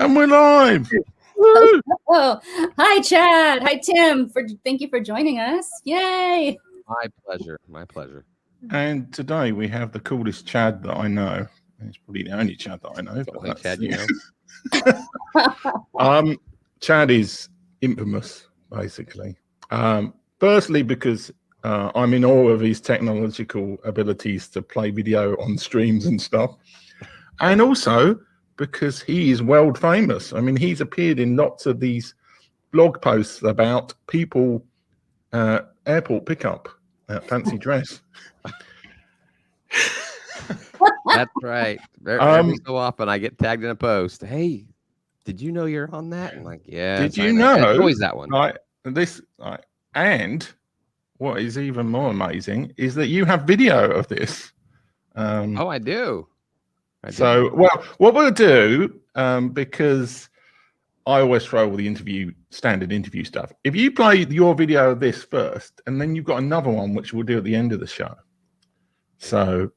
And we're live. Woo! Oh, hi, Chad. Hi, Tim. Thank you for joining us. Yay. My pleasure. My pleasure. And today we have the coolest Chad that I know. It's probably the only Chad that I know. The only Chad you know. Chad is infamous, basically. Firstly, because I'm in awe of his technological abilities to play video on streams and stuff. And also because he is world famous. I mean, he's appeared in lots of these blog posts about people airport pickup, fancy dress. That's right. Every so often I get tagged in a post. Hey, did you know you're on that? And like, yeah. Did you know? It's always that one. And what is even more amazing is that you have video of this. I do. So, well, what we'll do, because I always throw all the standard interview stuff. If you play your video of this first, and then you've got another one, which we'll do at the end of the show. So,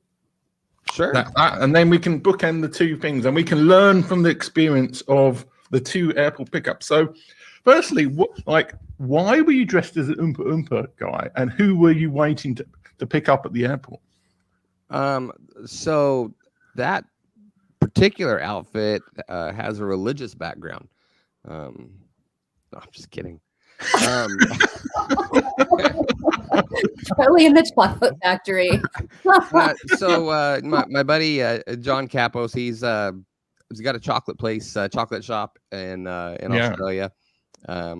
sure. And then we can bookend the two things, and we can learn from the experience of the two airport pickups. So, firstly, why were you dressed as an Oompa Loompa guy, and who were you waiting to pick up at the airport? So that particular outfit has a religious background. No, I'm just kidding. Probably in the chocolate factory. So my buddy John Capos, he's got a chocolate place, chocolate shop in Australia.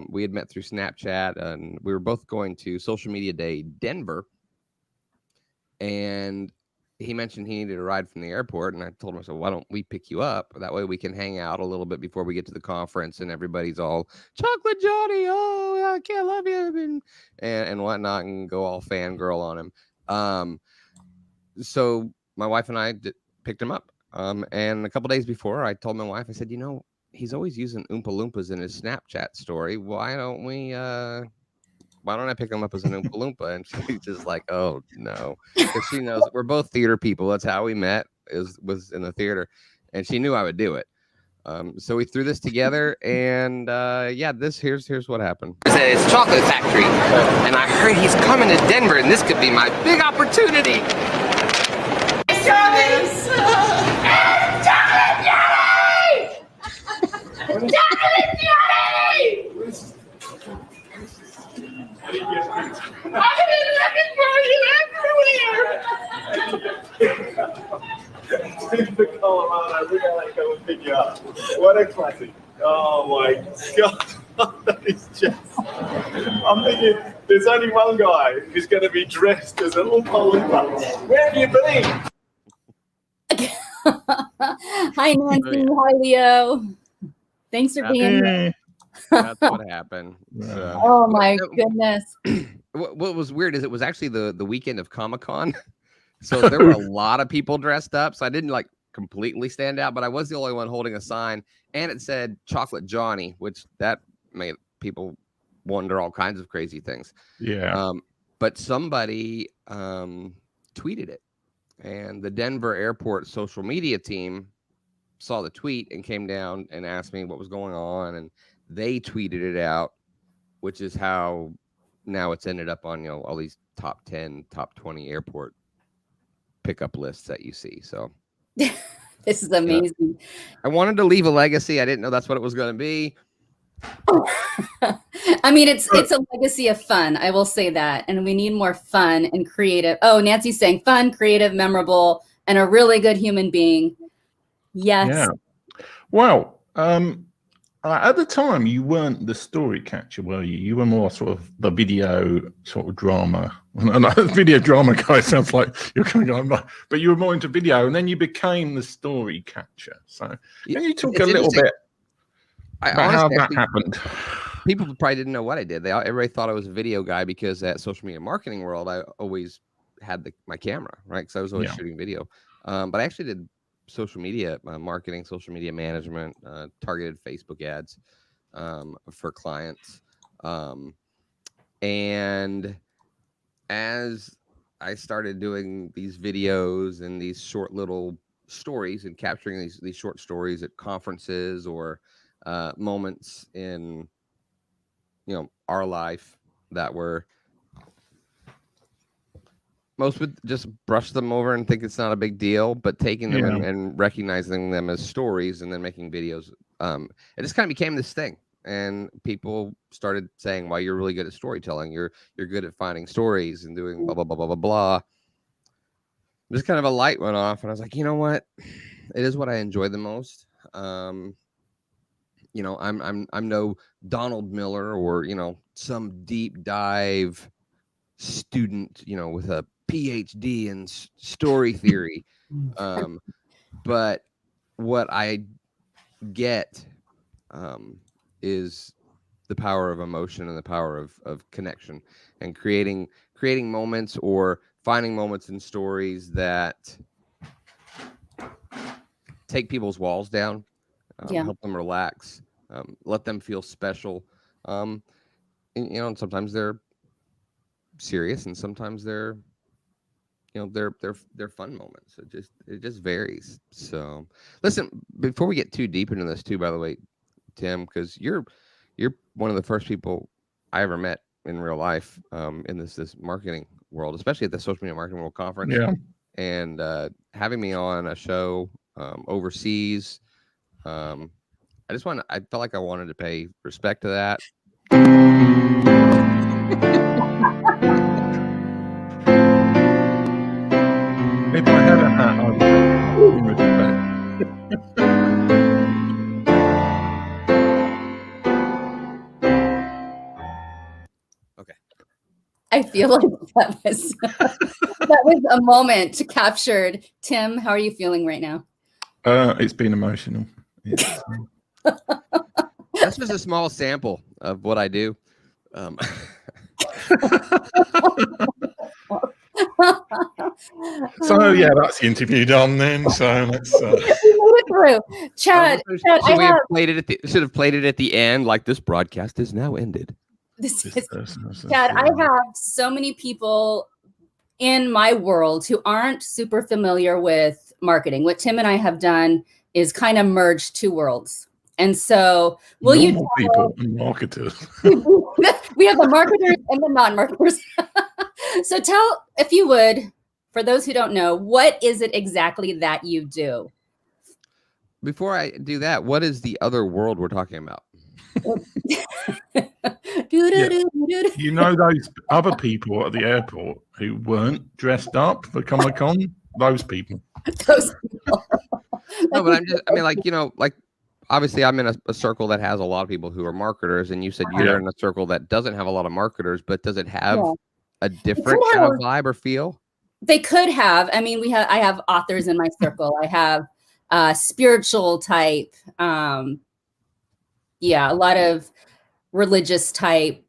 We had met through Snapchat, and we were both going to Social Media Day Denver. And he mentioned he needed a ride from the airport, and I told him, so why don't we pick you up? That way we can hang out a little bit before we get to the conference, and everybody's all chocolate Johnny, oh, I can't love you, and whatnot, and go all fangirl on him. So my wife and I picked him up. And a couple days before, I told my wife, I said, he's always using Oompa Loompas in his Snapchat story. Why don't I pick him up as an Oompa Loompa? And she's just like, oh, no. Because she knows we're both theater people. That's how we met, was in the theater. And she knew I would do it. So we threw this together. And, here's what happened. It's Chocolate Factory. And I heard he's coming to Denver, and this could be my big opportunity. Chocolate Johnny! I've been looking for you everywhere. The Colorado, we gotta go and pick you up. What a classic! Oh my God, that is just. I'm thinking there's only one guy who's going to be dressed as an Oompa Loompa. Where have you been? Hi, Nancy. Hi, Leo. Thanks for being here. That's what happened. So, oh my goodness. What was weird is it was actually the weekend of Comic-Con. So there were a lot of people dressed up. So I didn't completely stand out, but I was the only one holding a sign, and it said Chocolate Johnny, which that made people wonder all kinds of crazy things. Yeah. But somebody tweeted it, and the Denver airport social media team saw the tweet and came down and asked me what was going on, and they tweeted it out, which is how now it's ended up on all these top 10, top 20 airport pickup lists that you see. So this is amazing. I wanted to leave a legacy. I didn't know that's what it was going to be. I mean, it's a legacy of fun. I will say that, and we need more fun and creative. Oh, Nancy's saying fun, creative, memorable, and a really good human being. Yes. Yeah. Well, at the time, you weren't the story catcher, were you? You were more sort of the video sort of drama. Video drama guy sounds like you're kind of going, but you were more into video, and then you became the story catcher. So can you talk a little bit about how that happened? People probably didn't know what I did. Everybody thought I was a video guy because at Social Media Marketing World, I always had my camera, right? Because I was always shooting video. But I actually did social media marketing, social media management, targeted Facebook ads for clients. And as I started doing these videos and these short little stories and capturing these short stories at conferences or moments in, our life that were, most would just brush them over and think it's not a big deal, but taking them and recognizing them as stories and then making videos, it just kind of became this thing. And people started saying, "Well, you're really good at storytelling. You're good at finding stories and doing blah blah blah blah blah blah." Just kind of a light went off, and I was like, you know what? It is what I enjoy the most. I'm no Donald Miller or some deep dive student, with a PhD in story theory. But what I get is the power of emotion and the power of connection and creating moments or finding moments in stories that take people's walls down, help them relax, let them feel special. And sometimes they're serious and sometimes they're fun moments. It just varies. So listen, before we get too deep into this too, by the way, Tim, because you're one of the first people I ever met in real life in this marketing world, especially at the Social Media Marketing World Conference. Yeah. And having me on a show overseas, I felt like I wanted to pay respect to that. If I had a hat, I would pay respect. Okay. I feel like that was a moment captured. Tim, how are you feeling right now? It's been emotional. That's just a small sample of what I do. So yeah, that's the interview done then. So let's. We made it through. Chad, Should have played it at the end, like this broadcast is now ended. Chad, I have so many people in my world who aren't super familiar with marketing. What Tim and I have done is kind of merge two worlds. And so will you tell people and marketers? We have the marketers and the non-marketers. So tell, if you would, for those who don't know, what is it exactly that you do? Before I do that, what is the other world we're talking about? You know those other people at the airport who weren't dressed up for Comic-Con? Those people. Those people. No, but like obviously I'm in a circle that has a lot of people who are marketers, and you said you're in a circle that doesn't have a lot of marketers, but does it have a different kind of vibe or feel? They could have. I mean, I have authors in my circle. I have spiritual type, a lot of religious type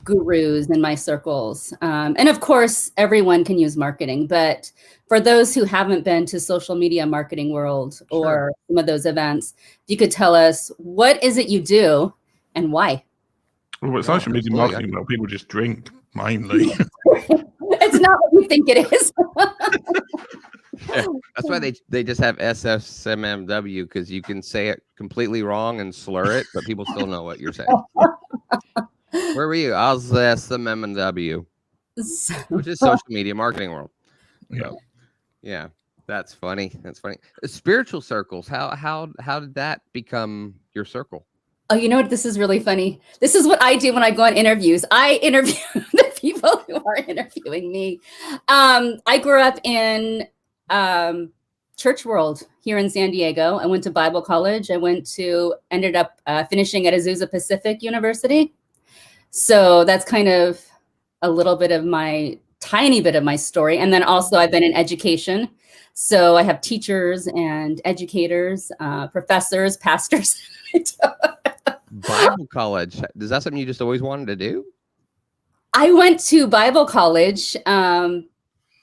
gurus in my circles. And of course, everyone can use marketing. But for those who haven't been to social media marketing world or some of those events, you could tell us, what is it you do and why? Well, with social media marketing, people just drink mainly. It's not what you think it is. Yeah, that's why they just have SSMMW, because you can say it completely wrong and slur it, but people still know what you're saying. Where were you? I was the SMMW, which is social media marketing world. Yeah, that's funny. That's funny. Spiritual circles. How did that become your circle? Oh, you know what? This is really funny. This is what I do when I go on interviews. I interview the people who are interviewing me. I grew up in church world here in San Diego. I went to Bible college. Ended up finishing at Azusa Pacific University. So that's kind of a little bit of tiny bit of my story. And then also I've been in education. So I have teachers and educators, professors, pastors. Bible college. Is that something you just always wanted to do? I went to Bible college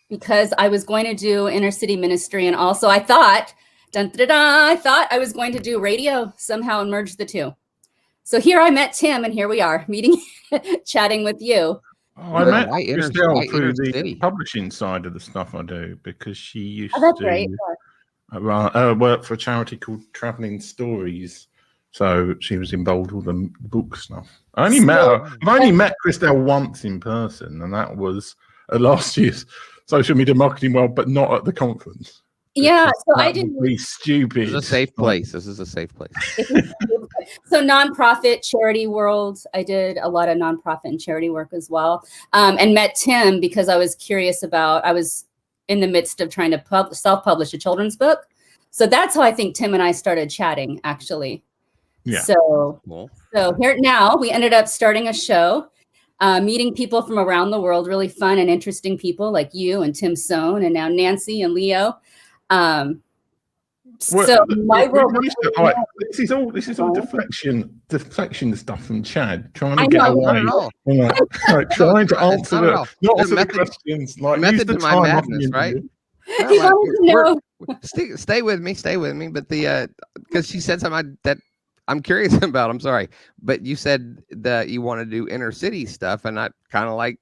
because I was going to do inner city ministry. And also I thought, I was going to do radio somehow and merge the two. So here I met Tim, and here we are meeting, chatting with you. Oh, I met Christelle through the publishing side of the stuff I do, because she used to work for a charity called Traveling Stories, So she was involved with the book stuff. I've only met Christelle once in person, and that was at last year's social media marketing world, but not at the conference. Yeah, so I That didn't. would be stupid. This is a safe place. This is a safe place. So nonprofit charity world, I did a lot of nonprofit and charity work as well, and met Tim because I was curious about. I was in the midst of trying to self-publish a children's book, so that's how I think Tim and I started chatting, actually. Yeah. So here now we ended up starting a show, meeting people from around the world, really fun and interesting people like you and Tim Sohn, and now Nancy and Leo. So my world. This is all deflection stuff from Chad, trying to get away, trying to answer the questions. Like, method use the to my time madness, right? He wanted to know. Stay with me. But because she said something that I'm curious about. I'm sorry, but you said that you want to do inner city stuff, and I kind of like,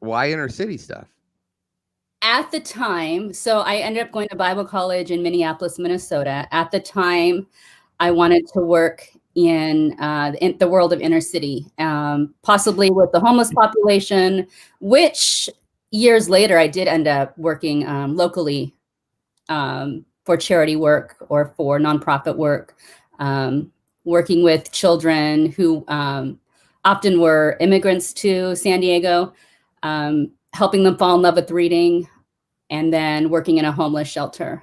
why inner city stuff? At the time, so I ended up going to Bible college in Minneapolis, Minnesota. At the time, I wanted to work in the world of inner city, possibly with the homeless population, which years later I did end up working locally for charity work or for nonprofit work, working with children who often were immigrants to San Diego, helping them fall in love with reading, and then working in a homeless shelter.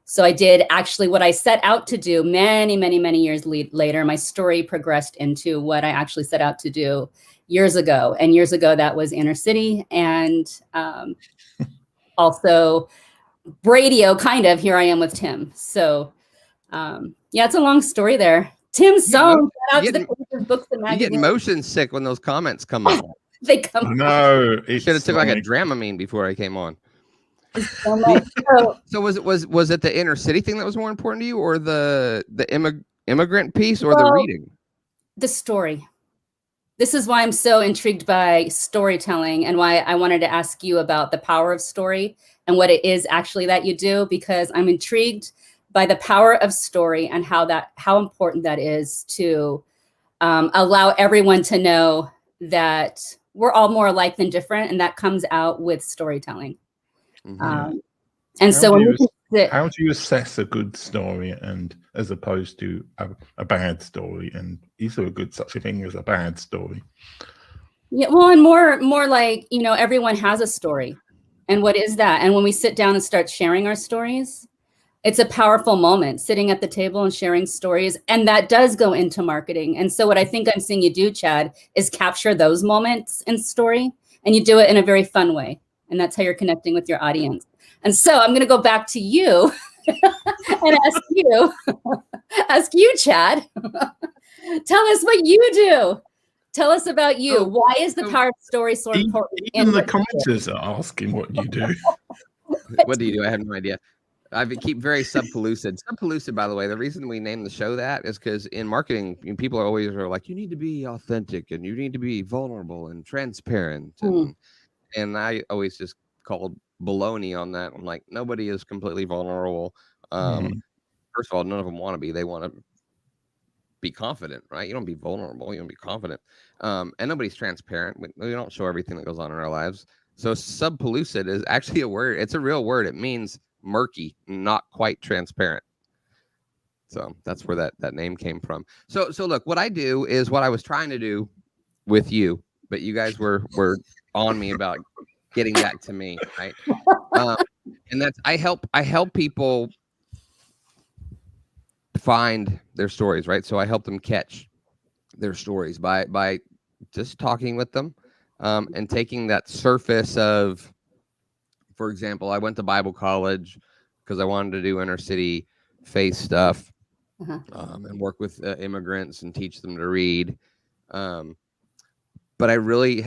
So I did actually what I set out to do many, many, many years later. My story progressed into what I actually set out to do years ago. And years ago, that was inner city and also radio, kind of. Here I am with Tim. So yeah, it's a long story there. Tim Sohn, shout out to the books and magazines. You get motion sick when those comments come up. They come. No, Should have took like a Dramamine before I came on. So was it the inner city thing that was more important to you, or the immigrant piece, or the reading? The story. This is why I'm so intrigued by storytelling, and why I wanted to ask you about the power of story and what it is actually that you do, because I'm intrigued by the power of story and how important that is to allow everyone to know that we're all more alike than different, and that comes out with storytelling. Mm-hmm. And so how do you assess a good story and as opposed to a bad story? And is there such a thing as a bad story? Yeah, well, and more like, everyone has a story. And what is that? And when we sit down and start sharing our stories, it's a powerful moment, sitting at the table and sharing stories. And that does go into marketing. And so what I think I'm seeing you do, Chad, is capture those moments in story. And you do it in a very fun way. And that's how you're connecting with your audience. And so I'm going to go back to you and ask you, Chad, tell us what you do. Tell us about you. Why is the power of story so important? Even the commenters are asking what you do. What do you do? I have no idea. I keep very Subpellucid. Subpellucid, by the way, the reason we named the show that is because in marketing, people are always like, you need to be authentic and you need to be vulnerable and transparent. And I always just called baloney on that. I'm like, nobody is completely vulnerable. First of all, none of them want to be. They want to be confident, right? You don't be vulnerable. You don't be confident. And nobody's transparent. We don't show everything that goes on in our lives. So Subpellucid is actually a word. It's a real word. It means murky, not quite transparent. So that's where that name came from. So look, what I do is what I was trying to do with you, but you guys were on me about getting back to me, right? And that's I help people find their stories, right? So I help them catch their stories by just talking with them and taking that surface of, for example, I went to Bible college because I wanted to do inner city faith stuff and work with immigrants and teach them to read. But I really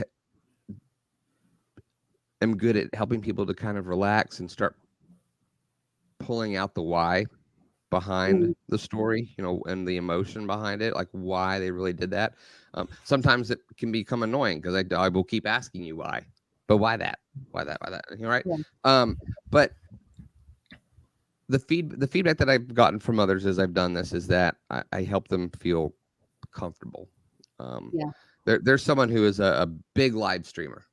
am good at helping people to kind of relax and start pulling out the why behind the story, and the emotion behind it, like why they really did that. Sometimes it can become annoying because I will keep asking you why, but why that, right? Yeah. But the feedback that I've gotten from others as I've done this is that I help them feel comfortable. Yeah. There's someone who is a big live streamer,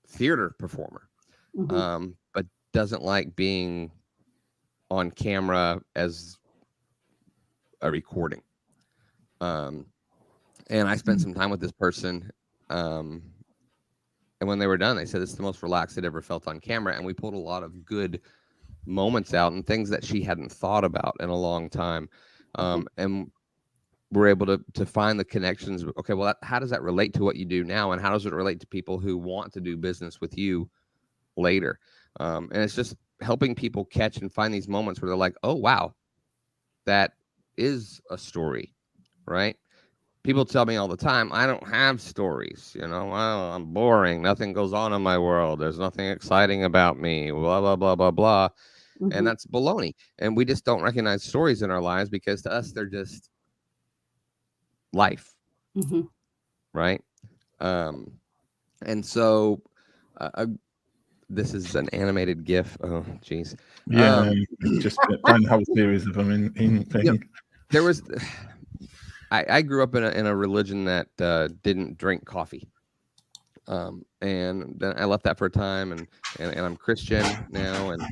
theater performer, but doesn't like being on camera as a recording. And I spent some time with this person, and when they were done, they said it's the most relaxed they'd ever felt on camera. And we pulled a lot of good moments out and things that she hadn't thought about in a long time. And we're able to find the connections. Okay, well, how does that relate to what you do now? And how does it relate to people who want to do business with you later? And it's just helping people catch and find these moments where they're like, oh, wow, that is a story, right? People tell me all the time, I don't have stories, well, I'm boring. Nothing goes on in my world. There's nothing exciting about me, blah, blah, blah, blah, blah. And that's baloney. And we just don't recognize stories in our lives because to us, they're just life, right? And so this is an animated GIF. Oh, geez. Yeah, just find a whole series of them in thing. There was... I grew up in a religion that didn't drink coffee, and then I left that for a time, and I'm Christian now, and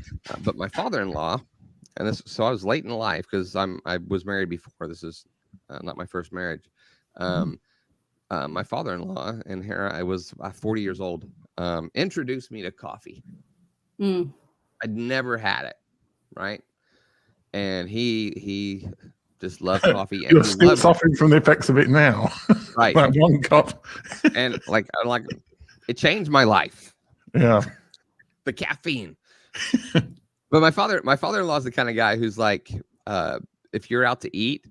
but my father-in-law, so I was late in life because I was married before. This is not my first marriage. My father-in-law, and here I was 40 years old, introduced me to coffee. I'd never had it, right? And he just love coffee. And you're still suffering from the effects of it now, right? That one cup, and like it changed my life. Yeah, the caffeine. But my father-in-law is the kind of guy who's like, if you're out to eat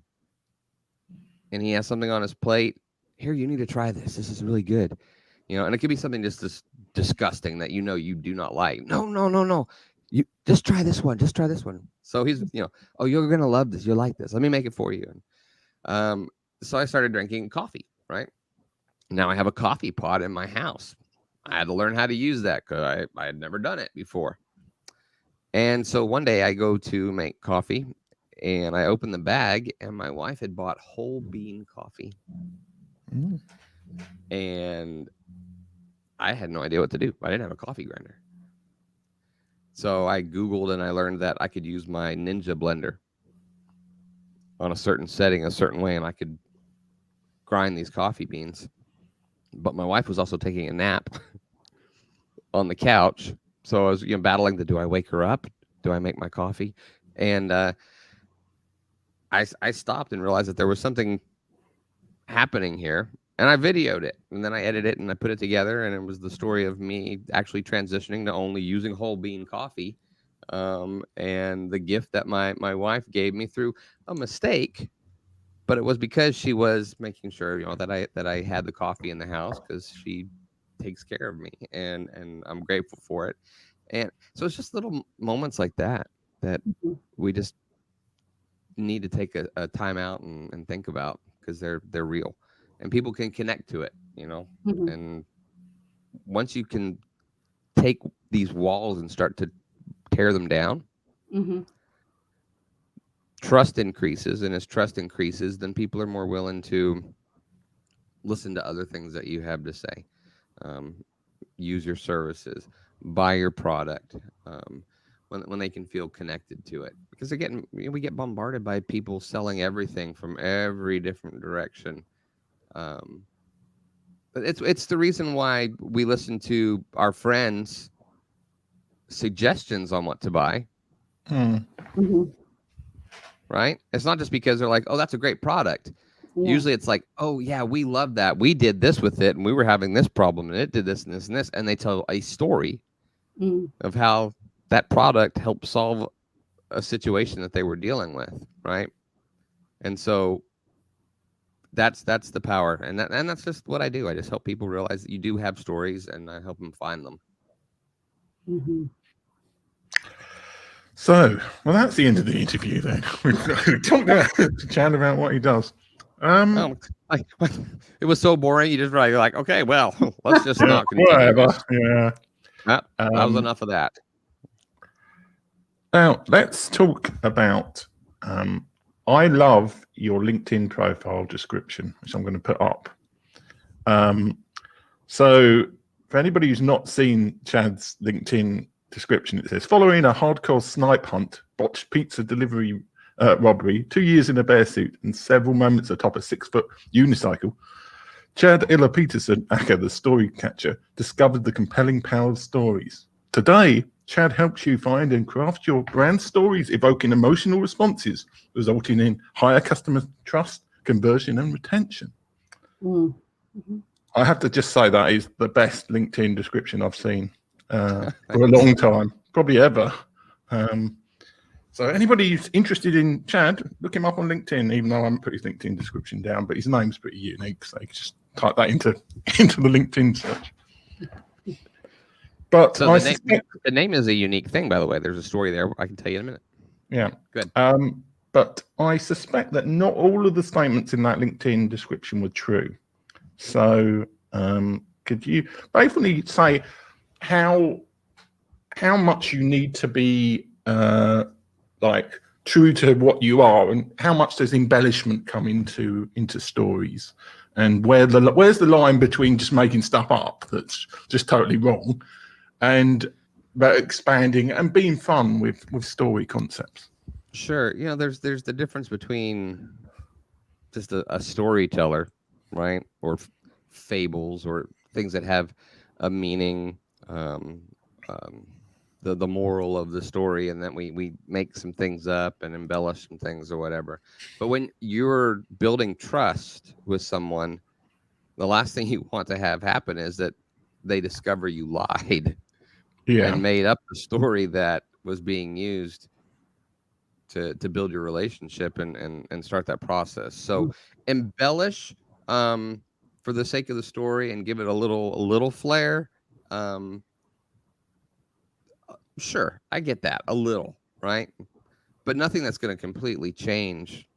and he has something on his plate, here, you need to try this. This is really good, And it could be something just disgusting that you do not like. No. You just try this one. Just try this one. So he's, oh, you're gonna love this. You'll like this. Let me make it for you. So I started drinking coffee. Right now, I have a coffee pot in my house. I had to learn how to use that because I had never done it before. And so one day I go to make coffee, and I open the bag, and my wife had bought whole bean coffee, and I had no idea what to do. I didn't have a coffee grinder. So I Googled and I learned that I could use my Ninja blender on a certain setting, a certain way, and I could grind these coffee beans. But my wife was also taking a nap on the couch. So I was battling do I wake her up? Do I make my coffee? And I stopped and realized that there was something happening here. And I videoed it, and then I edited it, and I put it together, and it was the story of me actually transitioning to only using whole bean coffee, and the gift that my wife gave me through a mistake, but it was because she was making sure that I had the coffee in the house because she takes care of me, and I'm grateful for it. And so it's just little moments like that we just need to take a time out and think about because they're real. And people can connect to it, and once you can take these walls and start to tear them down, trust increases. And as trust increases, then people are more willing to listen to other things that you have to say, use your services, buy your product, when they can feel connected to it. Because again, we get bombarded by people selling everything from every different direction. But it's the reason why we listen to our friends' suggestions on what to buy. Right? It's not just because they're like, oh, that's a great product. Yeah. Usually it's like, oh yeah, we love that. We did this with it and we were having this problem and it did this and this and this. And they tell a story of how that product helped solve a situation that they were dealing with. Right. And so that's the power. And that's just what I do. I just help people realize that you do have stories and I help them find them. So, well, that's the end of the interview then. We talked to Chad about what he does. It was so boring. You just you're like, okay, well, let's just not continue. Whatever. Yeah. That was enough of that. Now, let's talk about. I love your LinkedIn profile description, which I'm going to put up. So, for anybody who's not seen Chad's LinkedIn description, it says, following a hardcore snipe hunt, botched pizza delivery robbery, 2 years in a bear suit, and several moments atop a 6-foot unicycle, Chad Illa-Petersen, aka the story catcher, discovered the compelling power of stories. Today, Chad helps you find and craft your brand stories, evoking emotional responses, resulting in higher customer trust, conversion, and retention. Mm-hmm. I have to just say that is the best LinkedIn description I've seen for a long time, probably ever. So anybody who's interested in Chad, look him up on LinkedIn, even though I haven't put his LinkedIn description down, but his name's pretty unique, so you can just type that into the LinkedIn search. But so the name is a unique thing, by the way. There's a story there. I can tell you in a minute. Yeah. Good. But I suspect that not all of the statements in that LinkedIn description were true. So could you basically say how much you need to be like true to what you are, and how much does embellishment come into stories, and where's the line between just making stuff up that's just totally wrong, and about expanding and being fun with story concepts? Sure. You know, there's the difference between just a storyteller, right, or fables or things that have a meaning, the moral of the story, and then we make some things up and embellish some things or whatever. But when you're building trust with someone, the last thing you want to have happen is that they discover you lied and made up a story that was being used to build your relationship and start that process. So embellish for the sake of the story and give it a little flair. Sure, I get that, a little, right? But nothing that's going to completely change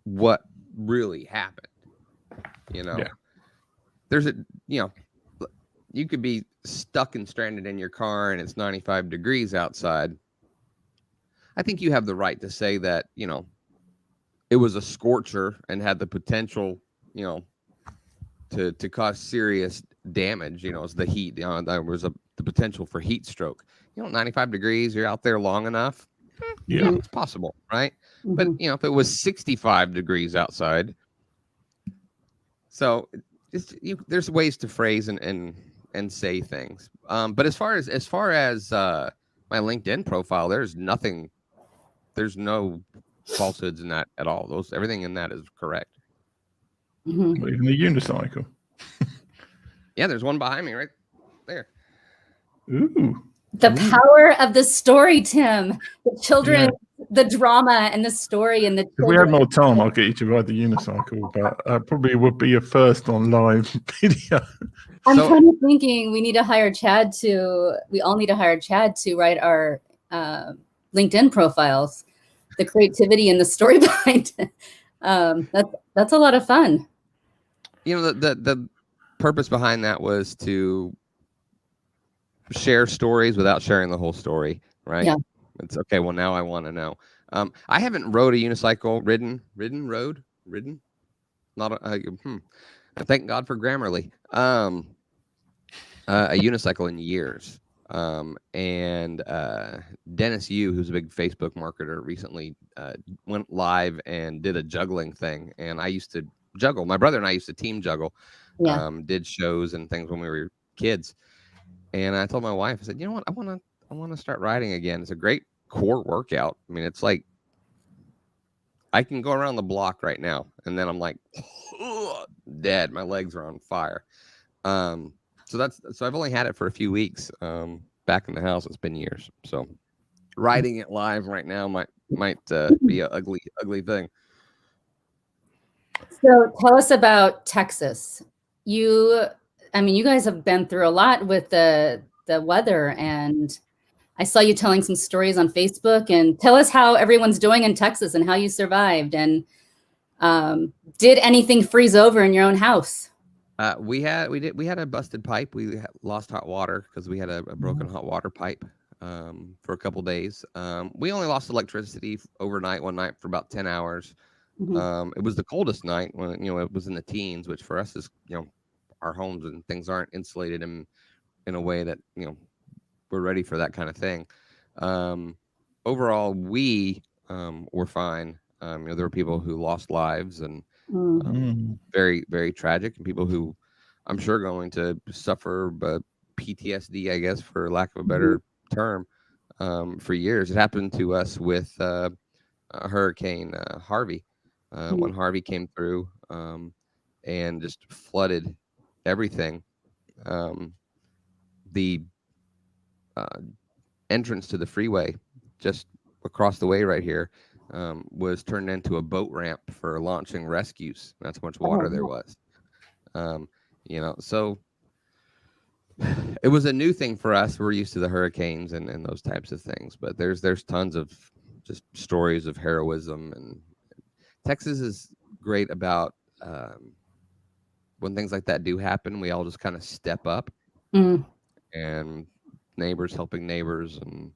what really happened. You know, there's you could be stuck and stranded in your car and it's 95 degrees outside. I think you have the right to say that, you know, it was a scorcher and had the potential, you know, to cause serious damage. You know, it's the heat. You know, there was the potential for heat stroke. You know, 95 degrees, you're out there long enough. Yeah, it's possible, right? Mm-hmm. But, you know, if it was 65 degrees outside, so there's ways to phrase and say things. But as far as my LinkedIn profile, there's no falsehoods in that at all. Everything in that is correct. Mm-hmm. Even the unicycle. Yeah, there's one behind me right there. Ooh. The power of the story, Tim. The children, the drama and the story and the children. If we had more time, I'll get you to ride the unicycle, but probably would be a first on live video. I'm kind of thinking we all need to hire Chad to write our LinkedIn profiles. The creativity and the story behind it. That's a lot of fun. You know, the purpose behind that was to share stories without sharing the whole story, right? Yeah. It's okay. Well, now I want to know. I haven't rode a unicycle, ridden. Not thank God for Grammarly. A unicycle in years. And Dennis Yu, who's a big Facebook marketer, recently went live and did a juggling thing. And I used to juggle. My brother and I used to team juggle. Yeah. Did shows and things when we were kids. And I told my wife, I said, you know what, I want to start riding again. It's a great core workout. I mean, it's like I can go around the block right now, and then I'm like dead. My legs are on fire. So I've only had it for a few weeks. Back in the house, it's been years. So riding it live right now might be an ugly thing. So tell us about Texas. You guys have been through a lot with the weather, and I saw you telling some stories on Facebook. And tell us how everyone's doing in Texas and how you survived. And did anything freeze over in your own house? We had a busted pipe. We lost hot water because we had a broken hot water pipe. for a couple days. We only lost electricity overnight one night for about 10 hours. It was the coldest night when, it was in the teens, which for us is, our homes and things aren't insulated in a way that, we're ready for that kind of thing. Overall, we were fine. There were people who lost lives and very, very tragic, and people who I'm sure going to suffer PTSD, I guess, for lack of a better term, for years. It happened to us with Hurricane Harvey. When Harvey came through and just flooded everything. The entrance to the freeway just across the way right here was turned into a boat ramp for launching rescues. That's how much water there was. So it was a new thing for us. We're used to the hurricanes and those types of things, but there's tons of just stories of heroism, and Texas is great about when things like that do happen, we all just kind of step up and neighbors helping neighbors and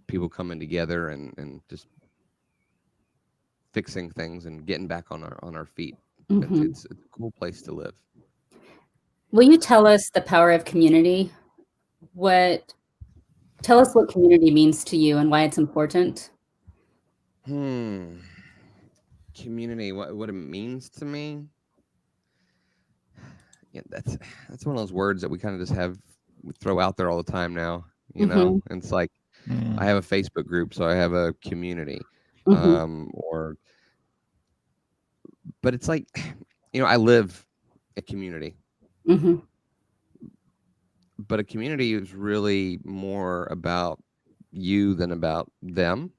people coming together and just fixing things and getting back on our feet. It's a cool place to live. Will you tell us the power of community? Tell us what community means to you and why it's important. Community, what it means to me. Yeah, that's one of those words that we kind of just we throw out there all the time now, and it's like, I have a Facebook group, so I have a community, but it's like, I live a community, but a community is really more about you than about them,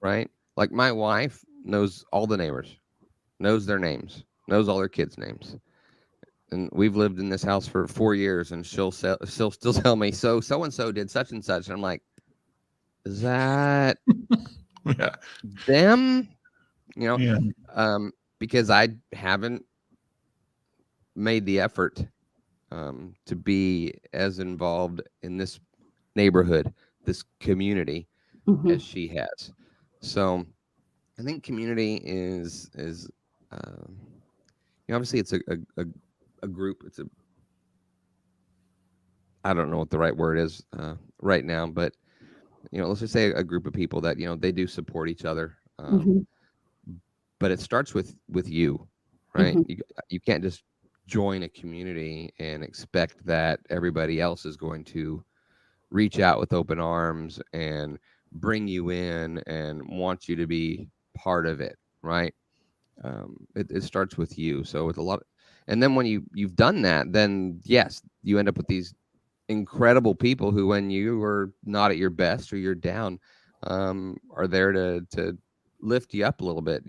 right? Like my wife knows all the neighbors, knows their names, knows all their kids' names. And we've lived in this house for 4 years, and she'll still tell me, so-and-so did such and such. And I'm like, is that them? Because I haven't made the effort to be as involved in this neighborhood, this community, as she has. So I think community is obviously it's a group. I don't know what the right word is right now, but let's just say a group of people that they do support each other. But it starts with you, right? You can't just join a community and expect that everybody else is going to reach out with open arms and bring you in and want you to be part of it, right? It starts with you. So with a lot and then when you've done that, then yes, you end up with these incredible people who, when you are not at your best or you're down, are there to lift you up a little bit.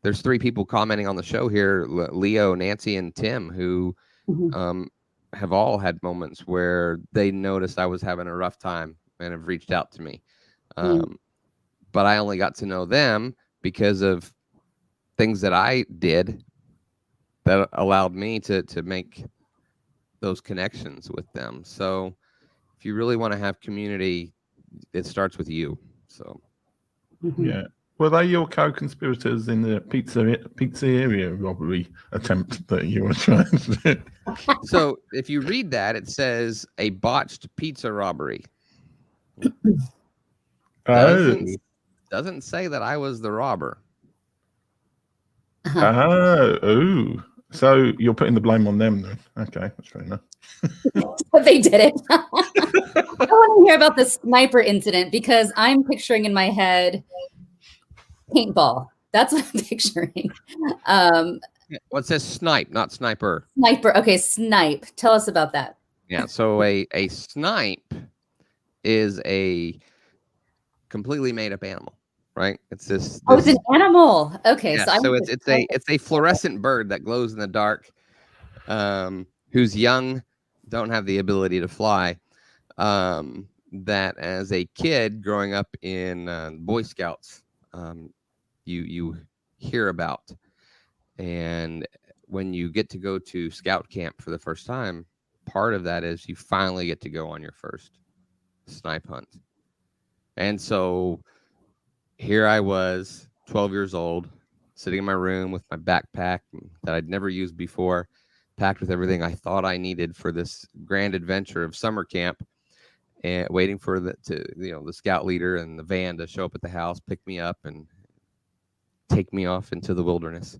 There's 3 people commenting on the show here, Leo, Nancy, and Tim, who have all had moments where they noticed I was having a rough time and have reached out to me. But I only got to know them because of things that I did that allowed me to make those connections with them. So if you really want to have community, it starts with you. So yeah. Were they your co-conspirators in the pizzeria robbery attempt that you were trying to do? So if you read that, it says a botched pizza robbery. Doesn't say that I was the robber. So you're putting the blame on them then? Okay, that's fair enough. But they did it. I want to hear about the sniper incident, because I'm picturing in my head paintball. That's what I'm picturing. Well, it says snipe, not sniper. Sniper. Okay, snipe. Tell us about that. Yeah, so a snipe is a completely made up animal, right? It's this. Oh, it's an animal. Okay, yeah, so it's a fluorescent bird that glows in the dark, who's young, don't have the ability to fly. That as a kid growing up in Boy Scouts, you hear about, and when you get to go to scout camp for the first time, part of that is you finally get to go on your first snipe hunt. And so here I was, 12 years old, sitting in my room with my backpack that I'd never used before, packed with everything I thought I needed for this grand adventure of summer camp, and waiting for the scout leader and the van to show up at the house, pick me up, and take me off into the wilderness.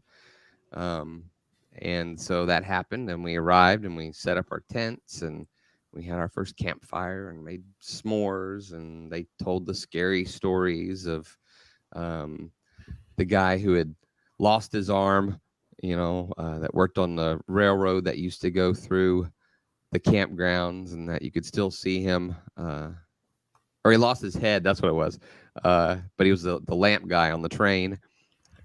And so that happened, and we arrived, and we set up our tents, and we had our first campfire and made s'mores, and they told the scary stories of the guy who had lost his arm, that worked on the railroad that used to go through the campgrounds, and that you could still see him, or he lost his head, that's what it was. But he was the lamp guy on the train,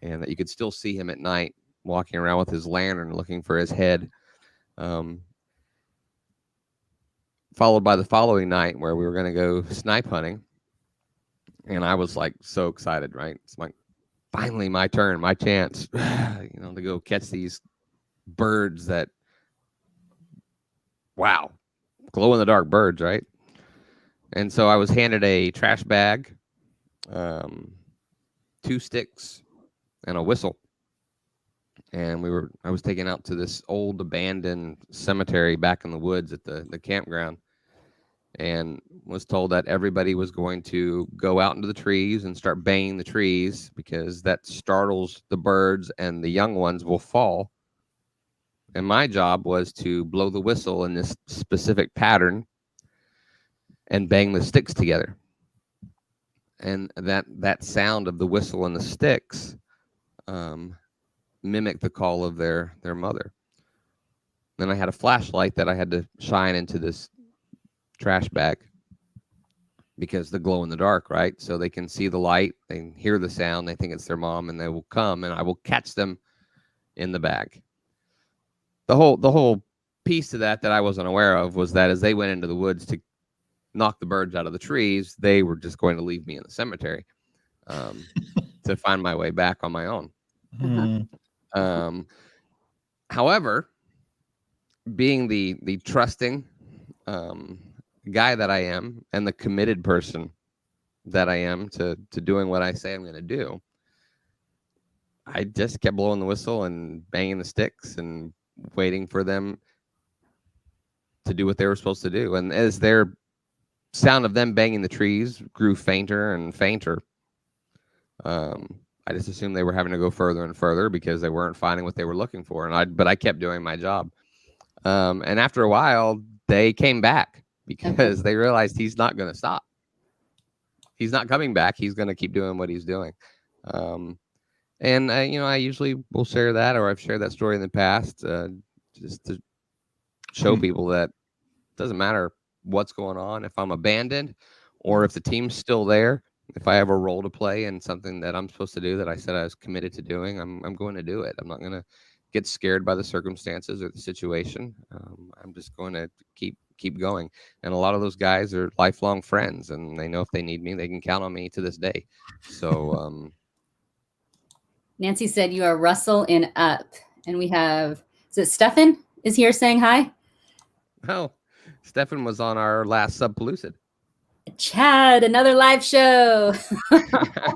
and that you could still see him at night walking around with his lantern looking for his head. Followed by the following night where we were going to go snipe hunting. And I was like so excited, right? It's like, finally my turn, my chance, to go catch these birds that, wow, glow in the dark birds, right? And so I was handed a trash bag, 2 sticks, and a whistle. And I was taken out to this old abandoned cemetery back in the woods at the campground, and was told that everybody was going to go out into the trees and start banging the trees because that startles the birds and the young ones will fall. And my job was to blow the whistle in this specific pattern and bang the sticks together. And that sound of the whistle and the sticks mimic the call of their mother. Then I had a flashlight that I had to shine into this trash bag because the glow in the dark, right? So they can see the light, they hear the sound, they think it's their mom, and they will come, and I will catch them in the bag. The whole piece to that I wasn't aware of was that as they went into the woods to knock the birds out of the trees, they were just going to leave me in the cemetery to find my way back on my own. Mm. However, being the trusting guy that I am, and the committed person that I am to doing what I say I'm going to do, I just kept blowing the whistle and banging the sticks and waiting for them to do what they were supposed to do. And as their sound of them banging the trees grew fainter and fainter, I just assumed they were having to go further and further because they weren't finding what they were looking for. But I kept doing my job. And after a while, they came back because they realized he's not going to stop. He's not coming back. He's going to keep doing what he's doing. And I usually will share that, or I've shared that story in the past, just to show people that it doesn't matter what's going on. If I'm abandoned or if the team's still there, if I have a role to play in something that I'm supposed to do that I said I was committed to doing, I'm going to do it. I'm not going to get scared by the circumstances or the situation. I'm just going to keep going. And a lot of those guys are lifelong friends, and they know if they need me, they can count on me to this day. So Nancy said you are Russell in Up, and we have, is it Stefan is here saying hi? oh, Stefan was on our last Subpellucid. Chad, another live show.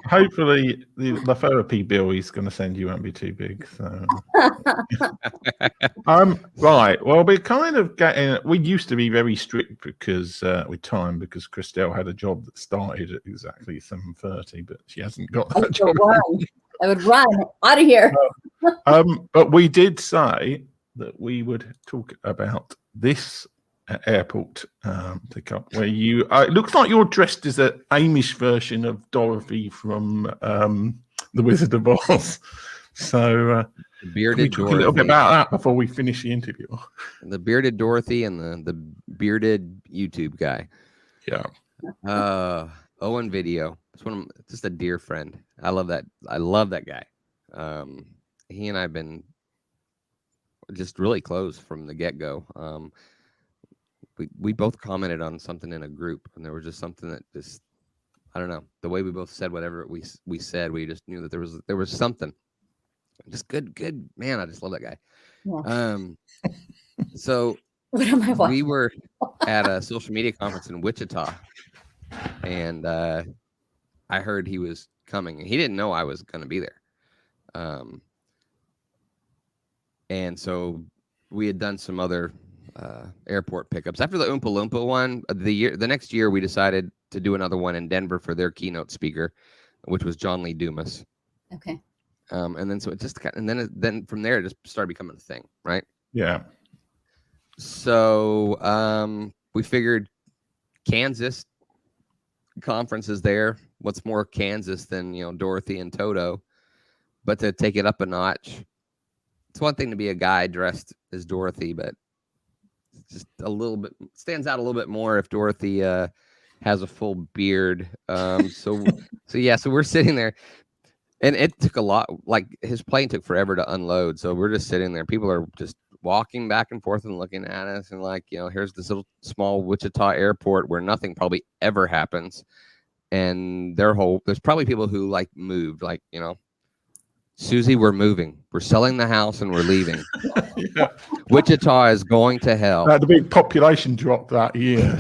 Hopefully the therapy bill he's going to send you won't be too big. So, right. Well, we're kind of getting. We used to be very strict because with time, because Christelle had a job that started at exactly 7:30, but she hasn't got that job. I would run out of here. But we did say that we would talk about this airport pickup where you it looks like you're dressed as an Amish version of Dorothy from The Wizard of Oz. So bearded can we talk Dorothy. a little bit about that before we finish the interview? The bearded Dorothy and the bearded YouTube guy. Yeah. Owen Video. It's just a dear friend. I love that guy. He and I have been just really close from the get-go. We both commented on something in a group, and there was just something that just, I don't know, the way we both said whatever we said, we just knew that there was something just good man. I just love that guy. Yeah. So what am I watching? we were at a social media conference in Wichita, and I heard he was coming. He didn't know I was going to be there. And so we had done some other airport pickups after the Oompa Loompa one. The next year, we decided to do another one in Denver for their keynote speaker, which was John Lee Dumas. Okay. And then so it just got, and then from there it just started becoming a thing, right? Yeah. So we figured Kansas conference is there. What's more Kansas than, you know, Dorothy and Toto? But to take it up a notch, it's one thing to be a guy dressed as Dorothy, but it's just a little bit stands out a little bit more if Dorothy has a full beard. So we're sitting there, and it took a lot. Like his plane took forever to unload, so we're just sitting there. People are just walking back and forth and looking at us, and like, you know, here's this little small Wichita airport where nothing probably ever happens, and there's probably people who like moved, like, you know, Susie, we're moving. We're selling the house and we're leaving. Yeah. Wichita is going to hell. The big population drop that year.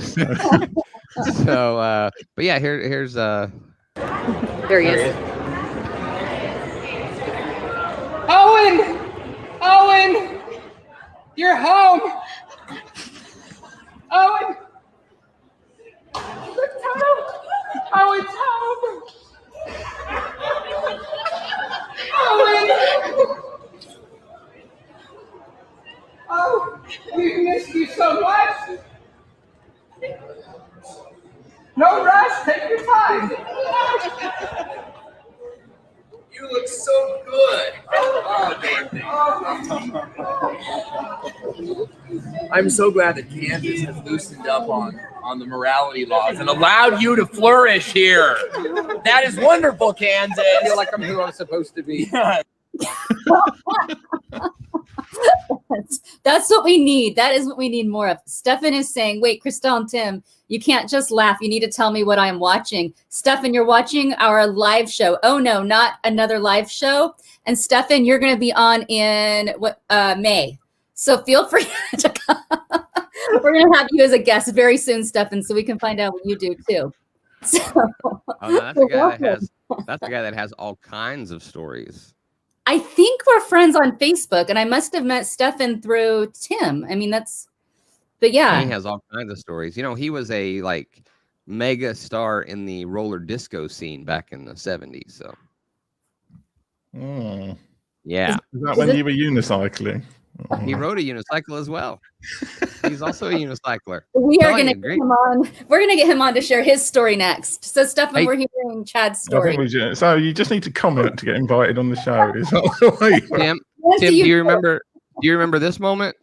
So, but yeah, here's There he is. Owen, you're home. Owen's home. Owen! Oh, we've missed you so much. No rush, take your time. You look so good. I'm so glad that Kansas has loosened up on the morality laws and allowed you to flourish here. That is wonderful, Kansas. I feel like I'm who I'm supposed to be. That's what we need. That is what we need more of. Stefan is saying, wait, Christelle and Tim, you can't just laugh. You need to tell me what I'm watching. Stefan, you're watching our live show. Oh, no, not another live show. And Stefan, you're going to be on in May. So feel free to come. We're going to have you as a guest very soon, Stefan, so we can find out what you do too. So, that's the guy that has all kinds of stories. I think we're friends on Facebook, and I must have met Stefan through Tim. I mean, but yeah. He has all kinds of stories. You know, he was a like mega star in the roller disco scene back in the 70s. So, yeah. Is that when you were unicycling? He rode a unicycle as well. He's also a unicycler. We are going to get him on. We're going to get him on to share his story next. So, Stefan, we're hearing Chad's story. So you just need to comment to get invited on the show. Is that the way? Tim, do you remember? Do you remember this moment?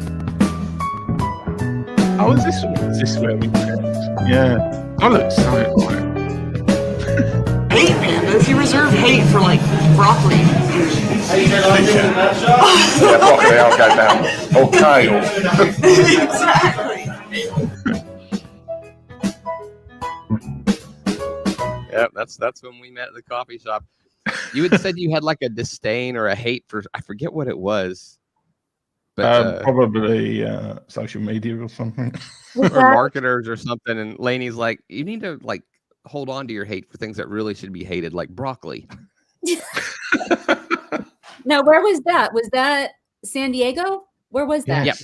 Oh, is this where we met? Yeah. Oh, look, sorry. Hate, man. Does he reserve hate for like broccoli? Yeah, broccoli, I'll go down. Or kale. Exactly. Yep, that's when we met at the coffee shop. You had said you had like a disdain or a hate for, I forget what it was. But probably social media or something. Or marketers or something. And Lainey's like, you need to like hold on to your hate for things that really should be hated, like broccoli. Now, where was that? Was that San Diego? Where was that? Yep.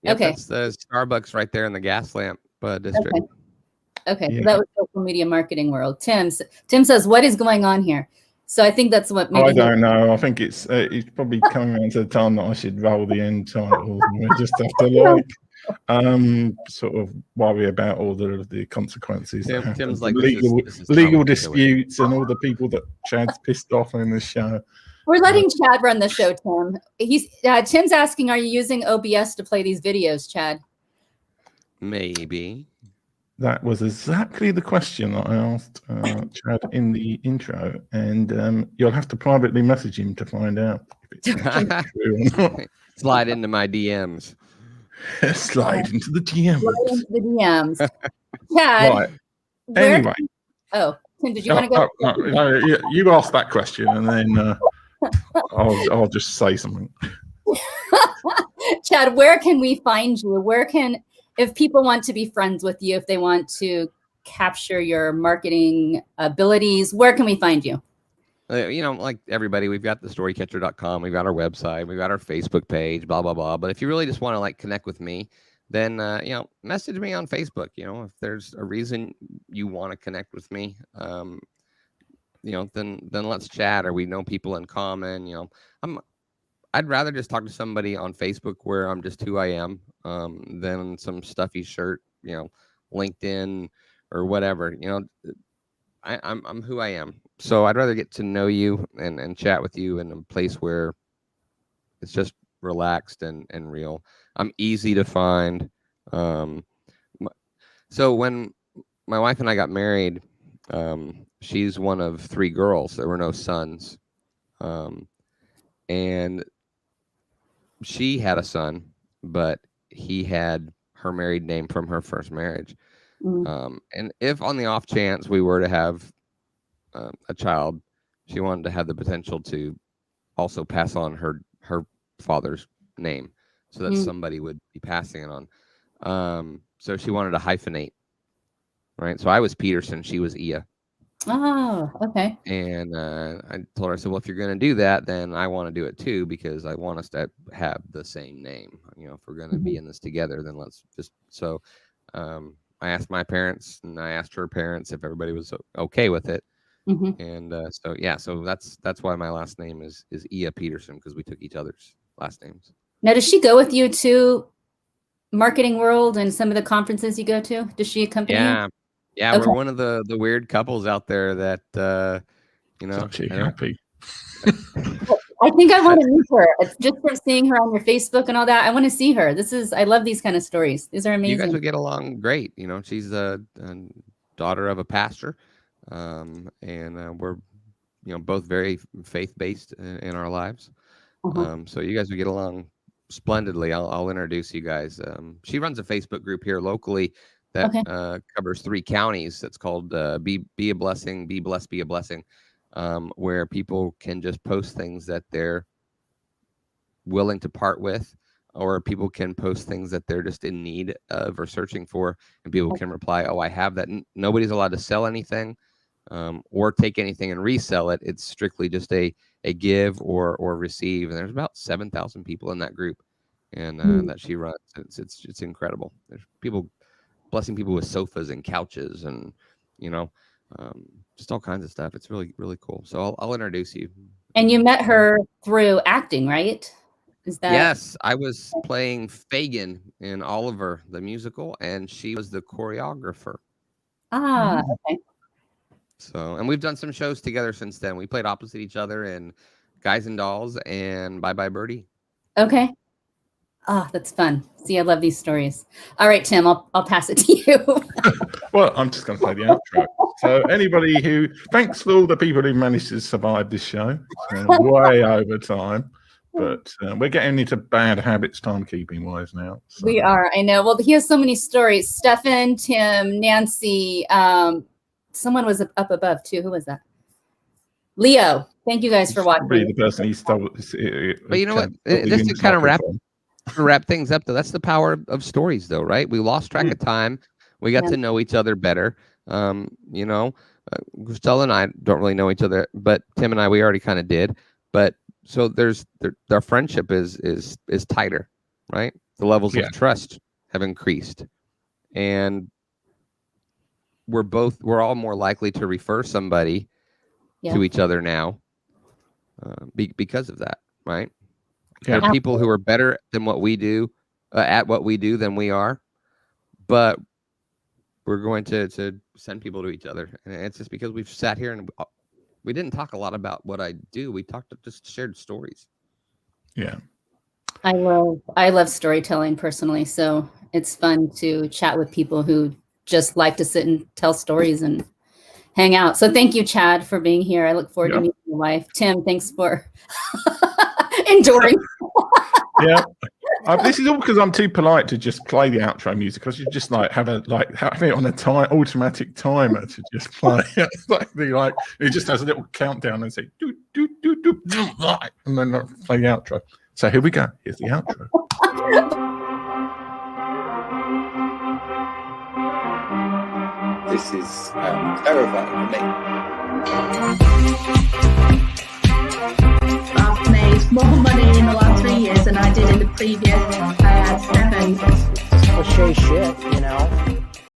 Okay. That's the Starbucks right there in the gas lamp district. Okay. Yeah. So that was social media marketing world. Tim says, what is going on here? So I think that's what maybe I don't know. I think it's probably coming around to the time that I should roll the end title. We just have to sort of worry about all the consequences. Tim's like legal disputes and all the people that Chad's pissed off in the show. We're letting Chad run the show, Tim. Tim's asking, are you using OBS to play these videos, Chad? Maybe. That was exactly the question that I asked Chad in the intro, and you'll have to privately message him to find out if it's true or not. Slide into my DMs. Slide into the DMs. Slide into the DMs. Chad. Right. Anyway. Oh, Tim, did you want to go? No, you asked that question, and then I'll just say something. Chad, where can we find you? If people want to be friends with you, if they want to capture your marketing abilities, where can we find you? Like everybody, we've got the storycatcher.com, we've got our website, we've got our Facebook page, blah, blah, blah. But if you really just want to like connect with me, then, message me on Facebook. If there's a reason you want to connect with me, then let's chat, or we know people in common. I'd rather just talk to somebody on Facebook where I'm just who I am, than some stuffy shirt, LinkedIn or whatever. I'm who I am. So I'd rather get to know you and chat with you in a place where it's just relaxed and real. I'm easy to find. So when my wife and I got married, she's one of 3 girls. There were no sons. And she had a son, but he had her married name from her first marriage. And if on the off chance we were to have a child, she wanted to have the potential to also pass on her father's name, so that somebody would be passing it on. So she wanted to hyphenate, right? So I was Petersen, she was Ia. Oh, okay. And I told her, I said, well, if you're going to do that, then I want to do it too, because I want us to have the same name. If we're going to be in this together, then let's just, so I asked my parents and I asked her parents if everybody was okay with it. And so that's why my last name is Illa-Petersen, because we took each other's last names. Now, does she go with you to Marketing World and some of the conferences you go to? Does she accompany you? Yeah, okay. We're one of the weird couples out there that It's actually happy. I think I want to meet her. It's just from seeing her on your Facebook and all that. I want to see her. I love these kind of stories. These are amazing. You guys would get along great. She's a daughter of a pastor, and we're both very faith-based in our lives. So you guys would get along splendidly. I'll introduce you guys. She runs a Facebook group here locally that covers 3 counties. That's called Be a Blessing, Be Blessed, Be a Blessing, where people can just post things that they're willing to part with, or people can post things that they're just in need of or searching for, and people can reply, oh, I have that. Nobody's allowed to sell anything or take anything and resell it. It's strictly just a give or receive. And there's about 7,000 people in that group, and that she runs. It's incredible. There's people blessing people with sofas and couches and just all kinds of stuff. It's really, really cool. So I'll introduce you. And you met her through acting, right? Is that? Yes, I was playing Fagin in Oliver the musical, and she was the choreographer. Okay. So, and we've done some shows together since then. We played opposite each other in Guys and Dolls and Bye Bye Birdie. Okay. Oh, that's fun. See, I love these stories. All right, Tim, I'll pass it to you. Well, I'm just going to play the outro. So thanks for all the people who managed to survive this show. Way over time. But we're getting into bad habits timekeeping wise now. So. We are, I know. Well, he has so many stories. Stefan, Tim, Nancy, someone was up above too. Who was that? Leo. Thank you guys for watching. Probably the person he stole. But you know what? Just to kind of wrap things up, though, that's the power of stories, though, right? We lost track of time. We got to know each other better. Gustella and I don't really know each other, but Tim and I, we already kind of did. But so our friendship is tighter, right? The levels of trust have increased, and we're all more likely to refer somebody to each other now because of that, right? There are people who are better than what we do at what we do than we are, but we're going to send people to each other, and it's just because we've sat here and we didn't talk a lot about what I do. We just shared stories. Yeah, I love storytelling personally, so it's fun to chat with people who just like to sit and tell stories and hang out. So thank you, Chad, for being here. I look forward to meeting your wife. Tim, thanks for enduring. Yeah. This is all because I'm too polite to just play the outro music. I should just have it on a automatic timer to just play. It just has a little countdown and say do do do do do, and then play the outro. So here we go. Here's the outro. this is terrifying for me. I've made more money in the last 3 years than I did in the previous 7. Cliche shit, you know.